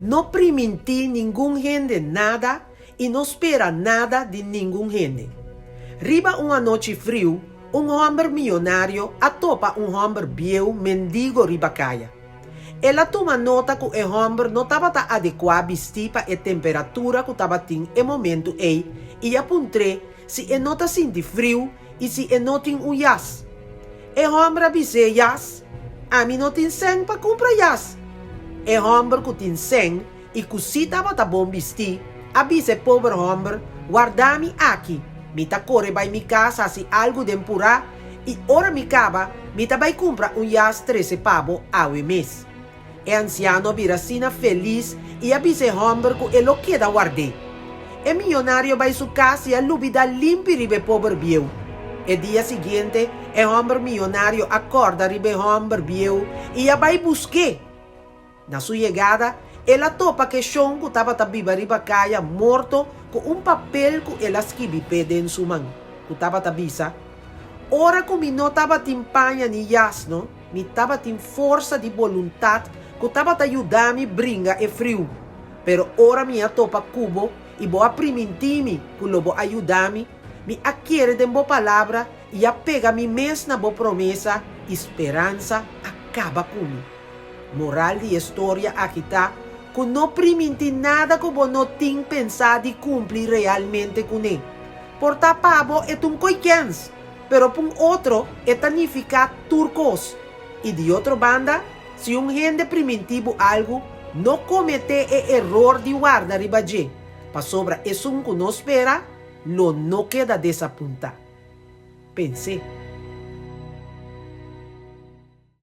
No permitir ningún gente nada y no espera nada de ningún gente. Riba una noche frio, un hombre millonario atopa un hombre viejo mendigo riba caia. Ela toma nota que o hombre não estava adequado a vestir para a temperatura que estava tendo no momento e apontou se ele não sente frio e se ele não tem um jas. O homem avisa jas, a mim não tem sangue para comprar jas. O homem que tem sangue e que se estava bom vestir, avisa o pobre homem, guarda-me aqui, me tá corre para minha casa se algo de empurrar e ora me acaba, me tá vai comprar um jas 13 pavo ao mês. O anciano vira sina feliz e avisa o homem que ele queda guardar. O milionário vai a sua casa e a lubida limpa ribe pobre viejo. O dia seguinte, o homem milionário acorda ribe homem viejo e vai buscar. Na sua chegada, ela topa que Sean que estava viva riba caia morto com papel que ela escreve em sua mão. Que estava avisa. Ora que me não estava timpanha ni jasno, me estava tem força de vontade que estava ajudando-me brinca e frio. Pero ora me topa cubo e vou permitir-me que lo vou ajudar-me, me adquiere de boa palavra e apega me mesmo na boa promessa, esperança acaba comigo. Moral de história aqui está, que não permite nada que você não tem pensado e cumprir realmente com ele. Por tapabo é um coiquens, pero para outro é significa turcos. E de outra banda, se gente primitivo algo, não comete o erro de guardar ribaje. Para sobra é que não espera, lo não queda desapuntar. Pense.